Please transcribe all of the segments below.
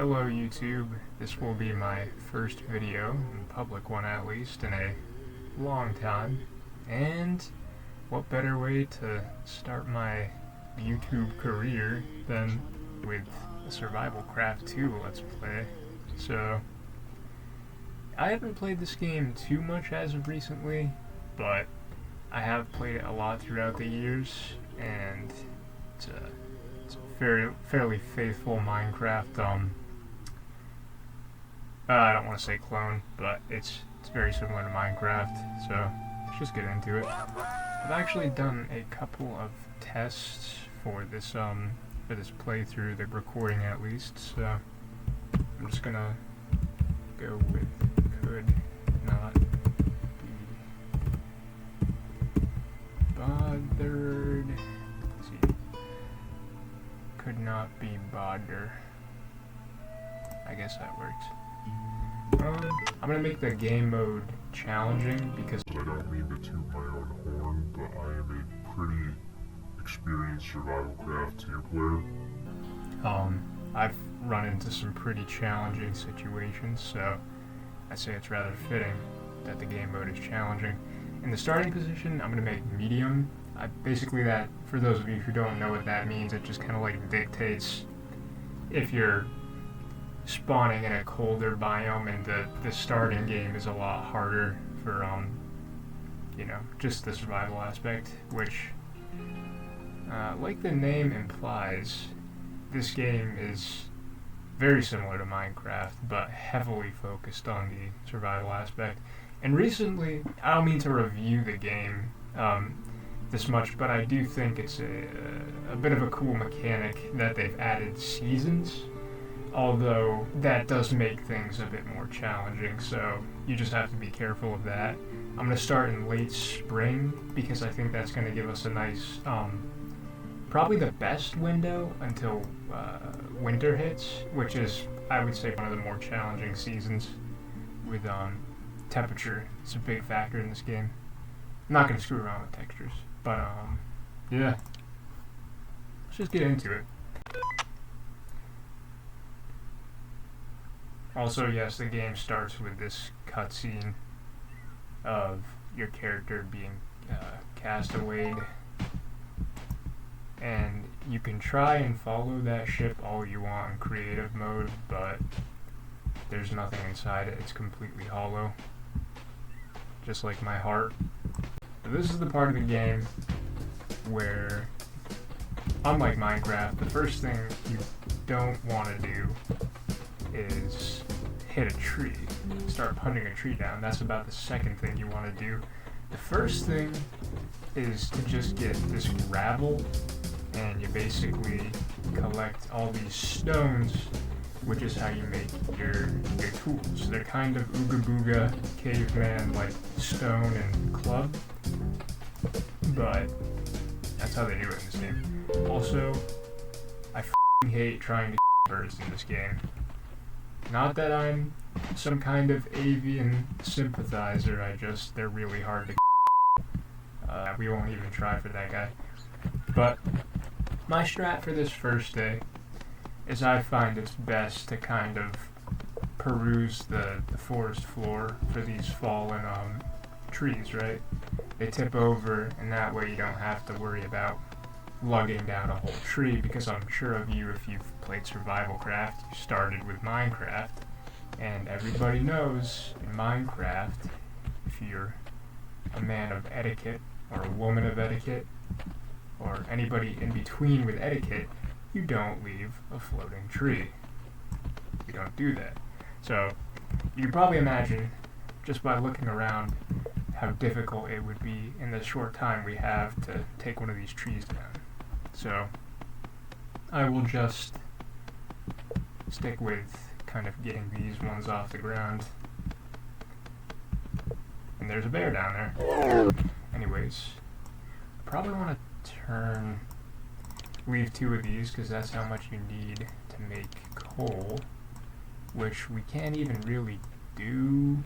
Hello YouTube, this will be my first video, a public one at least, in a long time, and what better way to start my YouTube career than with a Survivalcraft 2 Let's Play. So, I haven't played this game too much as of recently, but I have played it a lot throughout the years, and it's a fairly faithful Minecraft, I don't want to say clone, but it's very similar to Minecraft, so let's just get into it. I've actually done a couple of tests for this playthrough, the recording at least, so I'm just gonna go with could not be bothered. Let's see. Could not be bothered. I guess that works. I'm gonna make the game mode challenging because I don't mean to toot my own horn, but I am a pretty experienced Survivalcraft 2 player. I've run into some pretty challenging situations, so I say it's rather fitting that the game mode is challenging. In the starting position, I'm gonna make medium. Basically that, for those of you who don't know what that means, it just kind of like dictates if you're spawning in a colder biome, and the starting game is a lot harder for just the survival aspect, which like the name implies, this game is very similar to Minecraft but heavily focused on the survival aspect. And recently, I don't mean to review the game this much, but I do think it's a bit of a cool mechanic that they've added seasons. Although that does make things a bit more challenging, so you just have to be careful of that. I'm going to start in late spring because I think that's going to give us a nice, probably the best window until winter hits, which is, I would say, one of the more challenging seasons with temperature. It's a big factor in this game. I'm not going to screw around with textures, but yeah. Let's just get into it. Also, yes, the game starts with this cutscene of your character being castawayed, and you can try and follow that ship all you want in creative mode, but there's nothing inside it. It's completely hollow, just like my heart. But this is the part of the game where, unlike Minecraft, the first thing you don't want to do is hit a tree, start punting a tree down. That's about the second thing you want to do. The first thing is to just get this gravel, and you basically collect all these stones, which is how you make your tools. They're kind of ooga booga caveman like stone and club, but that's how they do it in this game. Also, I f***ing hate trying to birds in this game. Not that I'm some kind of avian sympathizer, they're really hard to we won't even try for that guy. But my strat for this first day is I find it's best to kind of peruse the forest floor for these fallen trees, right? They tip over, and that way you don't have to worry about lugging down a whole tree, because I'm sure of you, if you've played Survivalcraft, you started with Minecraft, and everybody knows in Minecraft, if you're a man of etiquette, or a woman of etiquette, or anybody in between with etiquette, you don't leave a floating tree. You don't do that. So, you can probably imagine, just by looking around, how difficult it would be in the short time we have to take one of these trees down. So, I will just stick with kind of getting these ones off the ground. And there's a bear down there. Anyways, I probably want to leave 2 of these, because that's how much you need to make coal, which we can't even really do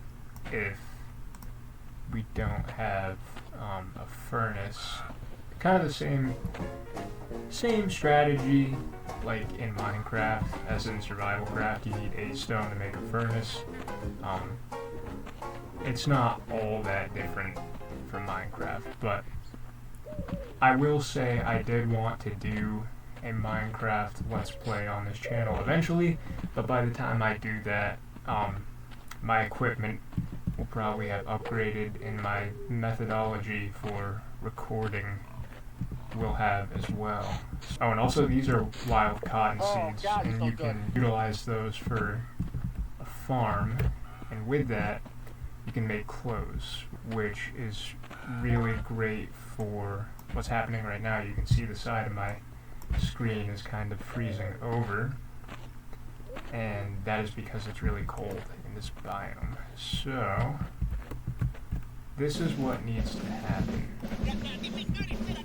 if we don't have a furnace. Kind of the same strategy like in Minecraft, as in Survivalcraft, you need 8 stone to make a furnace. It's not all that different from Minecraft, but I will say I did want to do a Minecraft Let's Play on this channel eventually, but by the time I do that, my equipment will probably have upgraded, and my methodology for recording will have as well. Oh, and also these are wild cotton seeds, and you can utilize those for a farm, and with that you can make clothes, which is really great for what's happening right now. You can see the side of my screen is kind of freezing over, and that is because it's really cold in this biome. So this is what needs to happen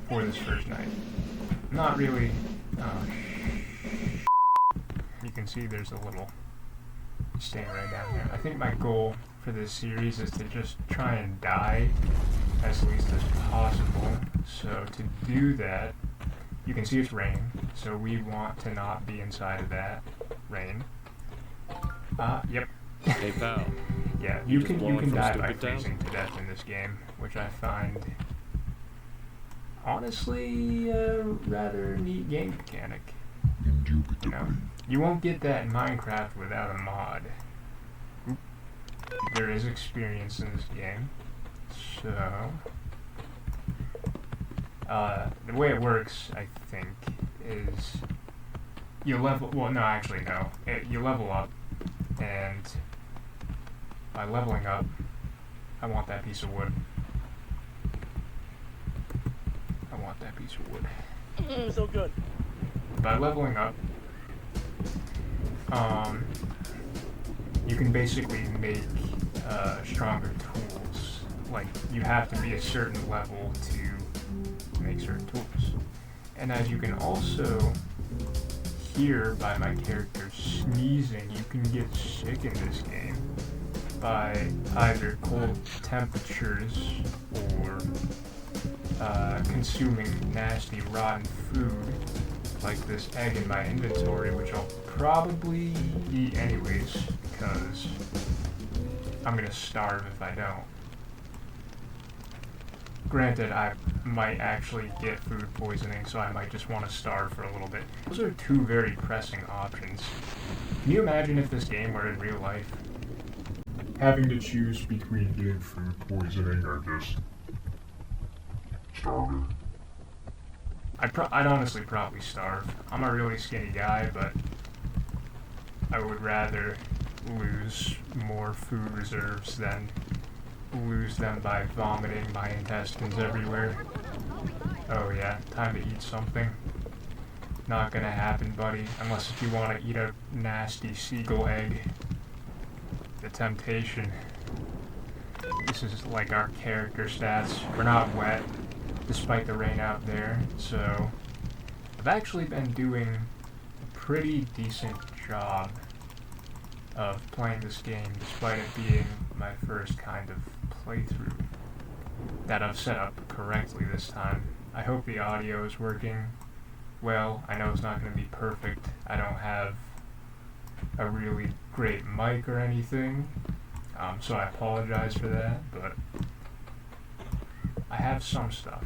for this first night. Not really. You can see there's a little stain right down there. I think my goal for this series is to just try and die as least as possible. So to do that, you can see it's raining, so we want to not be inside of that rain. Yep. Hey pal. Yeah, you Just can blowing from die by stupid town? freezing to death in this game, which I find honestly a rather neat game mechanic. You know, you won't get that in Minecraft without a mod. Oop. There is experience in this game, so the way it works, I think, is you level. Well, no, actually, no. You level up, and by leveling up, I want that piece of wood. I want that piece of wood. So good. By leveling up, you can basically make stronger tools. Like, you have to be a certain level to make certain tools. And as you can also hear by my character sneezing, you can get sick in this game by either cold temperatures or consuming nasty rotten food, like this egg in my inventory, which I'll probably eat anyways, because I'm gonna starve if I don't. Granted, I might actually get food poisoning, so I might just want to starve for a little bit. Those are two very pressing options. Can you imagine if this game were in real life? Having to choose between getting food poisoning or just starving. I'd honestly probably starve. I'm a really skinny guy, but I would rather lose more food reserves than lose them by vomiting my intestines everywhere. Oh yeah, time to eat something. Not gonna happen, buddy, unless if you want to eat a nasty seagull egg. The temptation. This is like our character stats. We're not wet, despite the rain out there, so I've actually been doing a pretty decent job of playing this game, despite it being my first kind of playthrough that I've set up correctly this time. I hope the audio is working well. I know it's not going to be perfect. I don't have a really great mic or anything, so I apologize for that, but I have some stuff.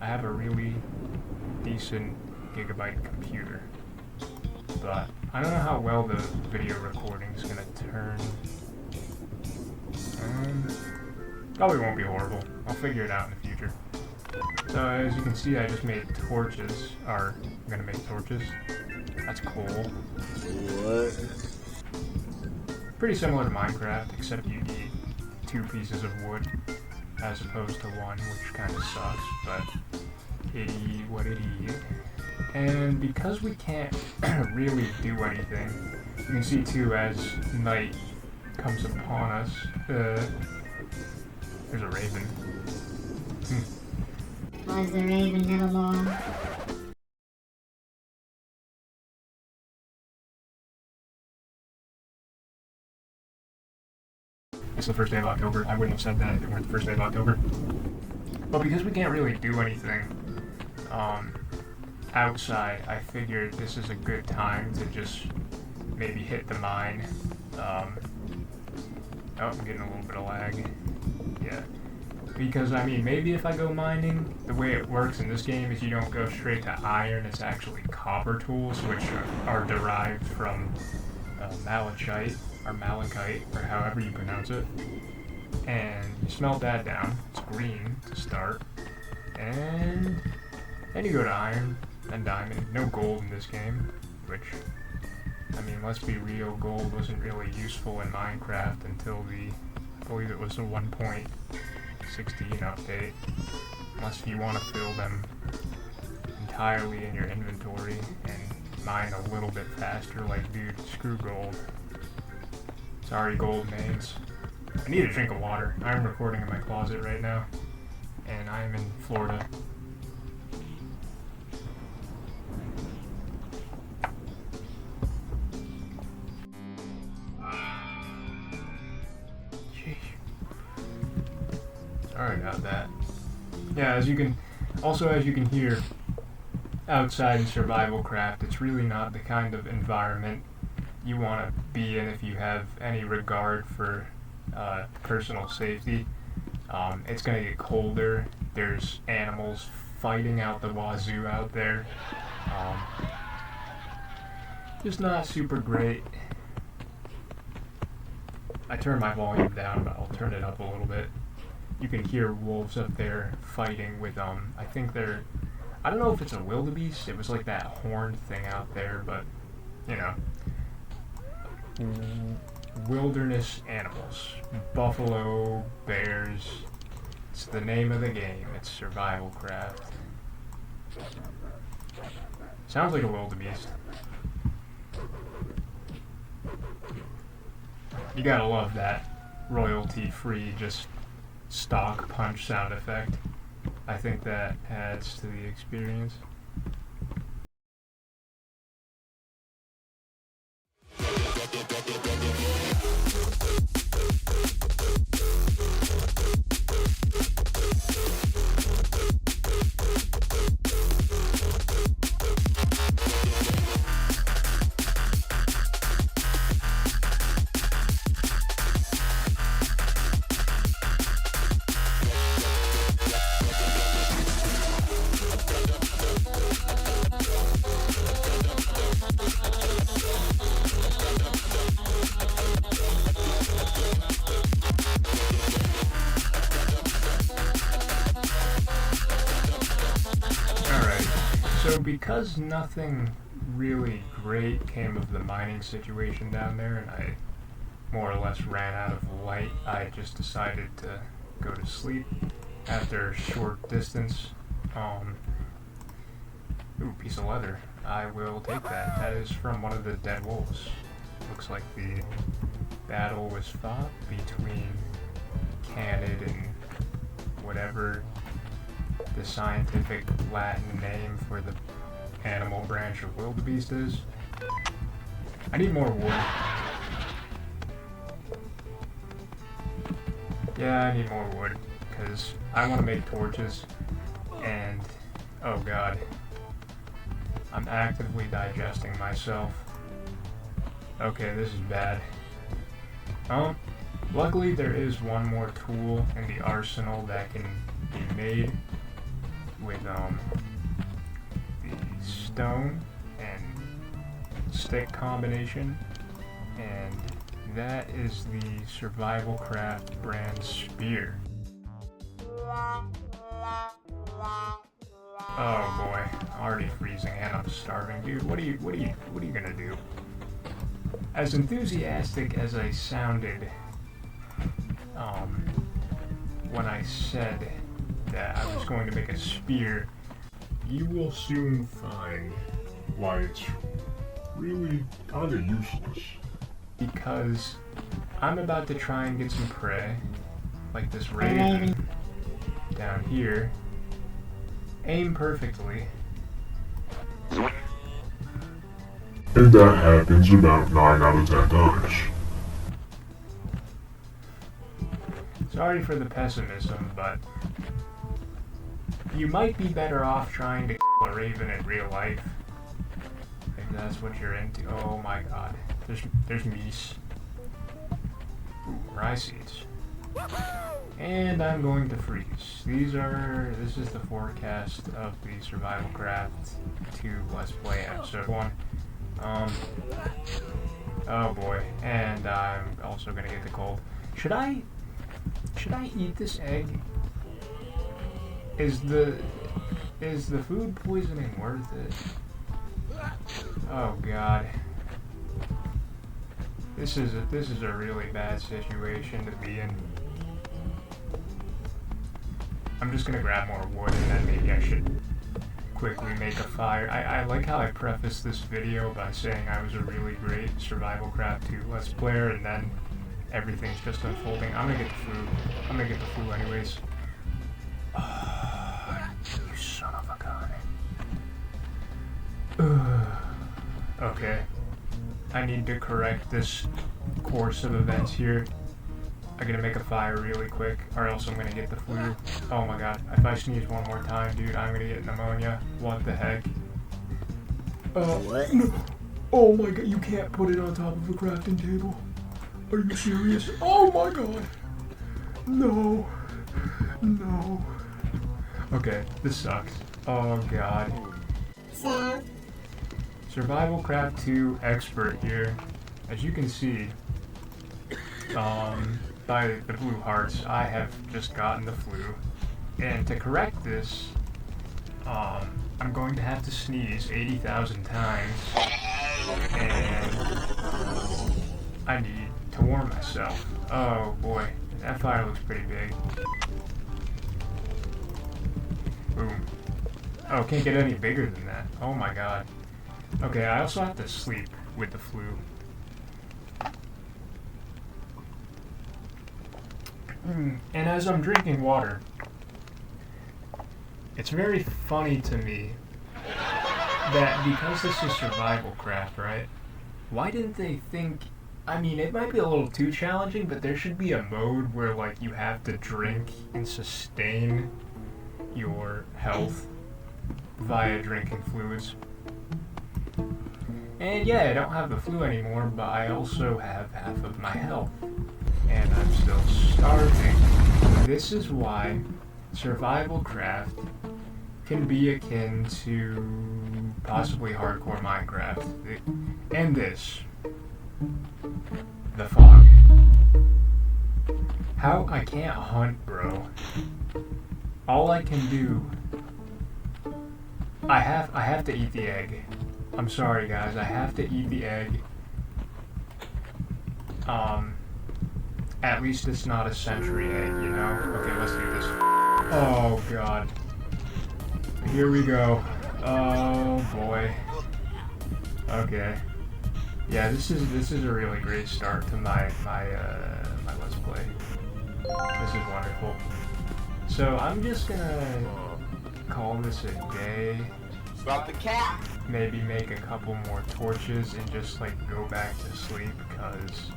I have a really decent gigabyte computer, but I don't know how well the video recording is going to turn. Probably won't be horrible. I'll figure it out in the future. So as you can see, I just made torches. I'm gonna make torches. That's cool. What? Pretty similar to Minecraft, except you need 2 pieces of wood as opposed to 1, which kind of sucks, but it is what it is. And because we can't really do anything, you can see too, as night comes upon us, there's a raven. Was the raven nevermore? It's the first day of October. I wouldn't have said that if it weren't the first day of October. But because we can't really do anything, outside, I figured this is a good time to just maybe hit the mine. Oh, I'm getting a little bit of lag. Yeah. Because, I mean, maybe if I go mining, the way it works in this game is you don't go straight to iron, it's actually copper tools, which are derived from malachite, or however you pronounce it. And you smelt that down, it's green to start, and then you go to iron, then diamond. No gold in this game, which, I mean, let's be real, gold wasn't really useful in Minecraft until I believe it was a 1.16 update, unless you want to fill them entirely in your inventory and mine a little bit faster. Like, dude, screw gold. Sorry, gold names. I need a drink of water. I'm recording in my closet right now, and I'm in Florida. Sorry about that. Yeah, as you can hear, outside in Survivalcraft, it's really not the kind of environment you want to be in if you have any regard for personal safety. It's going to get colder. There's animals fighting out the wazoo out there. Just not super great. I turned my volume down, but I'll turn it up a little bit. You can hear wolves up there fighting with, I think they're, I don't know if it's a wildebeest, it was like that horned thing out there, but, you know, wilderness animals, buffalo, bears, it's the name of the game, it's Survivalcraft. Sounds like a wildebeest. You gotta love that royalty-free, just stock punch sound effect. I think that adds to the experience. So because nothing really great came of the mining situation down there, and I more or less ran out of light, I just decided to go to sleep after a short distance. Ooh, piece of leather. I will take that. That is from one of the dead wolves. Looks like the battle was fought between Canid and whatever the scientific Latin name for the animal branch of wildebeest is. I need more wood. Yeah, I need more wood, because I want to make torches, and, oh god, I'm actively digesting myself. Okay, this is bad. Luckily there is one more tool in the arsenal that can be made with the stone and stick combination, and that is the Survivalcraft brand spear. Oh boy, already freezing and I'm starving, dude. What are you gonna do? As enthusiastic as I sounded when I said that I was going to make a spear, You will soon find why it's really kinda useless. because I'm about to try and get some prey, like this raven down here. Aim perfectly. And that happens about 9 out of 10 times. Sorry for the pessimism, but you might be better off trying to a raven in real life. If that's what you're into. Oh my god. There's meese. Ooh, rye seeds. And I'm going to freeze. This is the forecast of the Survivalcraft 2 Let's Play episode 1. Oh boy. And I'm also gonna get the cold. Should I eat this egg? Is the food poisoning worth it? Oh god. This is a really bad situation to be in. I'm just gonna grab more wood and then maybe I should quickly make a fire. I like how I prefaced this video by saying I was a really great Survivalcraft 2 Let's Player and then everything's just unfolding. I'm gonna get the flu. I'm gonna get the flu anyways. You son of a gun. Okay. I need to correct this course of events here. I'm gonna make a fire really quick, or else I'm gonna get the flu. Oh my god, if I sneeze one more time, dude, I'm gonna get pneumonia. What the heck? What? No. Oh my god, you can't put it on top of a crafting table. Are you serious? Oh my god. No. No. Okay, this sucks. Oh god. So, Survivalcraft 2 expert here. As you can see, by the blue hearts, I have just gotten the flu. And to correct this, I'm going to have to sneeze 80,000 times. And I need to warm myself. Oh boy, that fire looks pretty big. Boom. Oh, can't get any bigger than that. Oh my god. Okay, I also have to sleep with the flu. And as I'm drinking water, it's very funny to me that because this is Survivalcraft, right? Why didn't they think... I mean, it might be a little too challenging, but there should be a mode where, like, you have to drink and sustain your health via drinking fluids. And yeah, I don't have the flu anymore, but I also have half of my health. And I'm still starving. This is why Survivalcraft can be akin to possibly hardcore Minecraft. And this. The fog. How I can't hunt, bro. All I can do... I have to eat the egg. I'm sorry guys, I have to eat the egg. At least it's not a century egg, you know? Okay, let's do this. Oh god. Here we go. Oh boy. Okay. Yeah, this is a really great start to my Let's Play. This is wonderful. So I'm just gonna call this a day. Stop the cat! Maybe make a couple more torches and just like go back to sleep because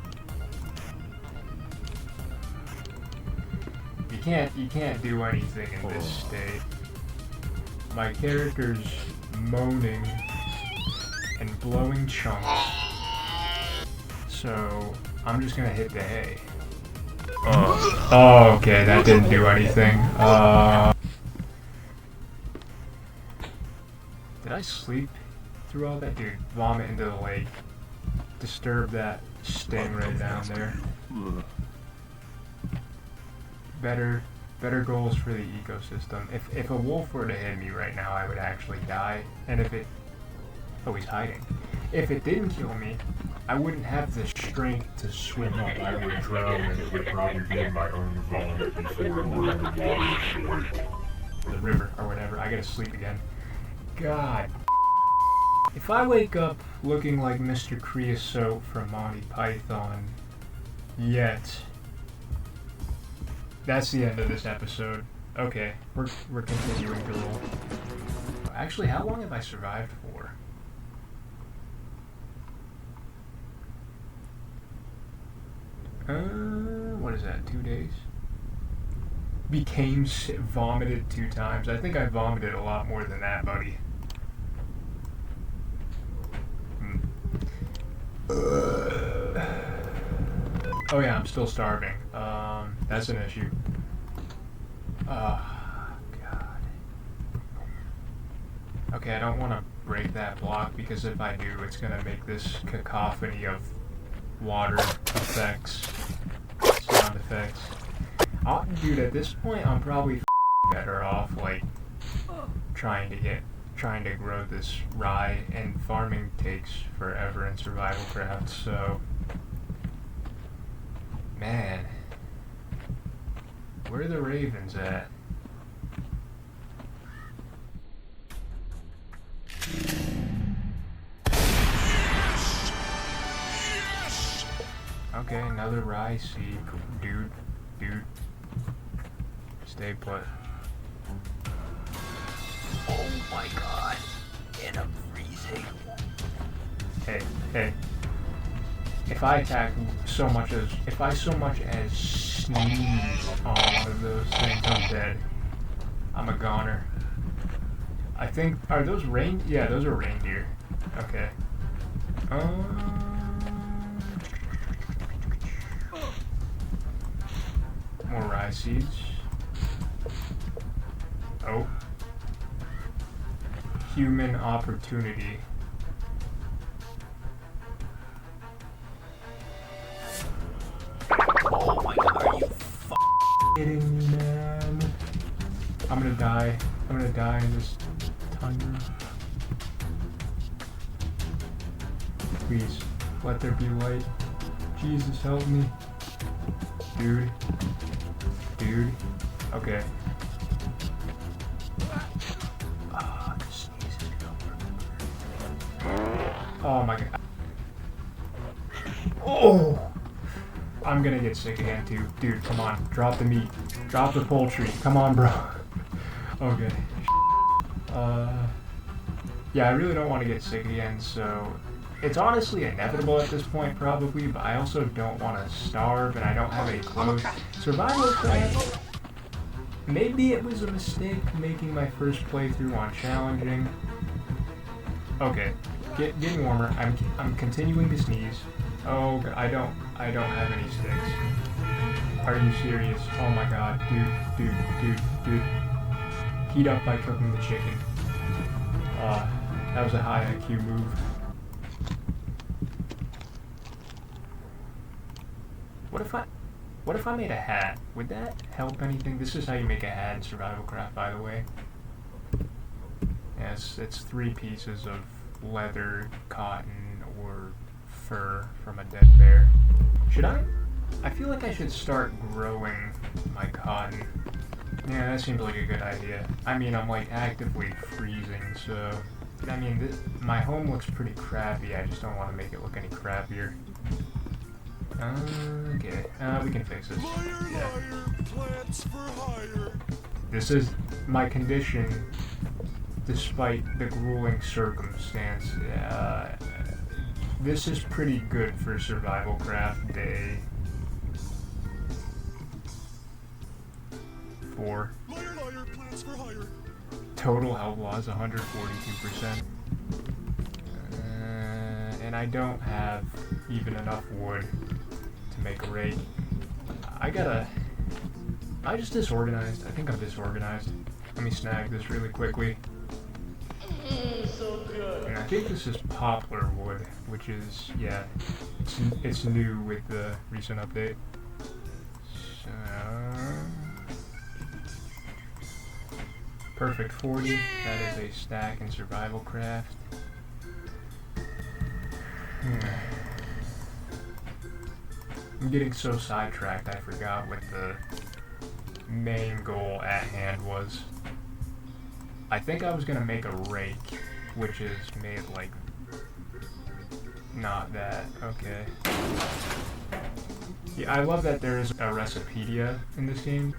you can't do anything in this state. My character's moaning and blowing chunks. So I'm just gonna hit the hay. Oh, okay, that didn't do anything. Did I sleep through all that? Dude, vomit into the lake. Disturb that stingray down there. Better goals for the ecosystem. If a wolf were to hit me right now, I would actually die. And if it... Oh, he's hiding. If it didn't kill me, I wouldn't have the strength to swim up. I would drown and it would probably be in my own vomit before it were in the water. The river or whatever. I gotta sleep again. God. If I wake up looking like Mr. Creosote from Monty Python, yet, that's the end of this episode. Okay, we're continuing to roll. Actually, how long have I survived for? What is that, 2 days? Became vomited 2 times. I think I vomited a lot more than that, buddy. Oh yeah, I'm still starving. That's an issue. God. Okay, I don't want to break that block because if I do, it's gonna make this cacophony of water effects, sound effects. Dude, at this point, I'm probably better off like trying to grow this rye, and farming takes forever in Survivalcraft. So, man, where are the ravens at? Okay, another rye seed. Dude. Stay put. Oh my god. And I'm freezing. Hey. If I so much as sneeze on one of those things, I'm dead. I'm a goner. I think, are those yeah, those are reindeer. Okay. More rye seeds. Oh. Human opportunity. Oh my god, are you kidding me, man? I'm gonna die in this tundra. Please, let there be light. Jesus, help me. Dude. Okay. Oh my god. Oh! I'm gonna get sick again too. Dude, come on. Drop the meat. Drop the poultry. Come on, bro. Okay. Yeah, I really don't want to get sick again, so it's honestly inevitable at this point probably, but I also don't want to starve and I don't have any clothes. Survivalcraft, maybe it was a mistake making my first playthrough on challenging. Okay, getting warmer. I'm continuing to sneeze. Oh, God, I don't have any sticks. Are you serious? Oh my god, dude. Heat up by cooking the chicken. That was a high IQ move. What if I made a hat? Would that help anything? This is how you make a hat in Survivalcraft, by the way. Yes, it's 3 pieces of leather, cotton, or fur from a dead bear. Should I? I feel like I should start growing my cotton. Yeah, that seems like a good idea. I mean, I'm like actively freezing, so... I mean, my home looks pretty crappy. I just don't want to make it look any crappier. Okay, we can fix this. Yeah. This is my condition, despite the grueling circumstance. This is pretty good for Survivalcraft Day 4. Total health loss 142%. And I don't have even enough wood to make a rake. I just disorganized. I think I'm disorganized. Let me snag this really quickly. so good. And I think this is poplar wood, which is, yeah, it's new with the recent update. So, perfect 40. That is a stack in Survivalcraft. I'm getting so sidetracked I forgot what the main goal at hand was. I think I was gonna make a rake, which is made like not that. Okay. Yeah, I love that there is a Recipedia in this game.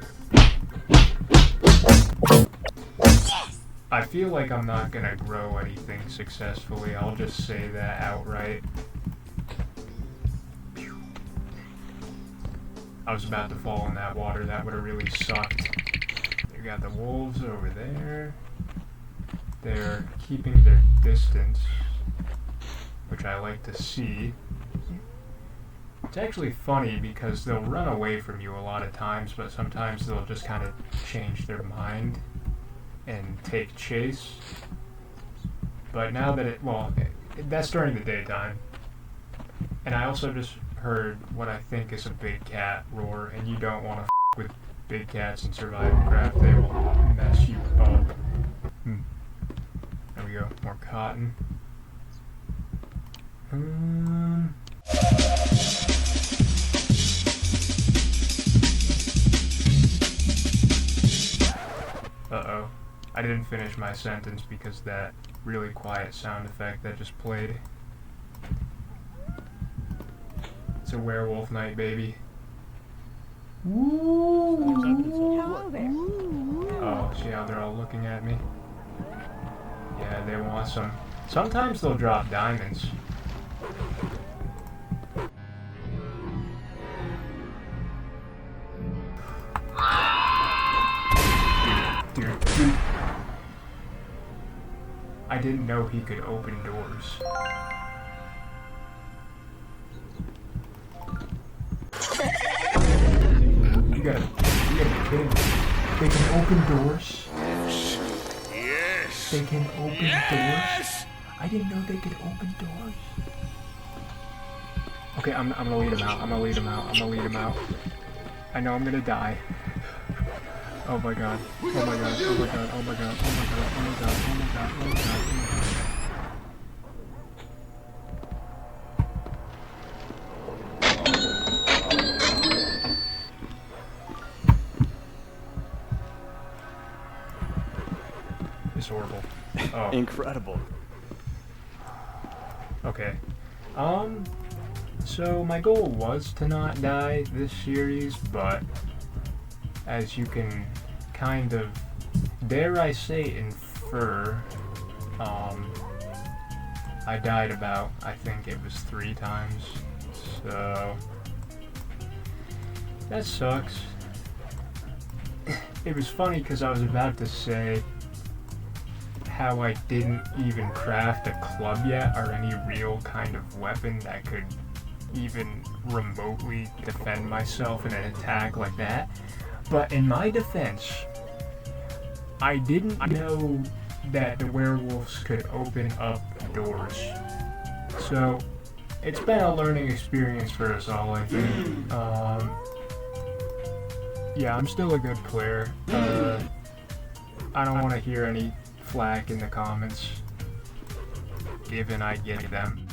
I feel like I'm not gonna grow anything successfully. I'll just say that outright. I was about to fall in that water. That would have really sucked. You got the wolves over there. They're keeping their distance, which I like to see. It's actually funny because they'll run away from you a lot of times, but sometimes they'll just kind of change their mind and take chase. But now that that's during the daytime. And I also just heard what I think is a big cat roar, and you don't want to with big cats in Survivalcraft. They will mess you up. There we go. More cotton. Uh-oh. I didn't finish my sentence because that really quiet sound effect that just played. It's a werewolf night, baby. Hello there. Oh, see how they're all looking at me? Yeah, they want some. Sometimes they'll drop diamonds. Dude. I didn't know he could open doors. You gotta be kidding me. They can open doors? Yes! They can open doors? I didn't know they could open doors. Okay, I'm gonna lead him out. I'm gonna lead him out. I know I'm gonna die. Oh my god. Oh my god. Oh my god. Oh my god. Oh my god. Oh my god. Oh my god. Oh my god. It's horrible. Oh. Incredible. Okay. So my goal was to not die this series, but as you can kind of, dare I say, infer, I died about, I think it was 3 times, so that sucks. It was funny because I was about to say how I didn't even craft a club yet, or any real kind of weapon that could even remotely defend myself in an attack like that. But in my defense, I didn't know that the werewolves could open up doors. So it's been a learning experience for us all, I think. Yeah, I'm still a good player. I don't want to hear any flack in the comments, given I get them.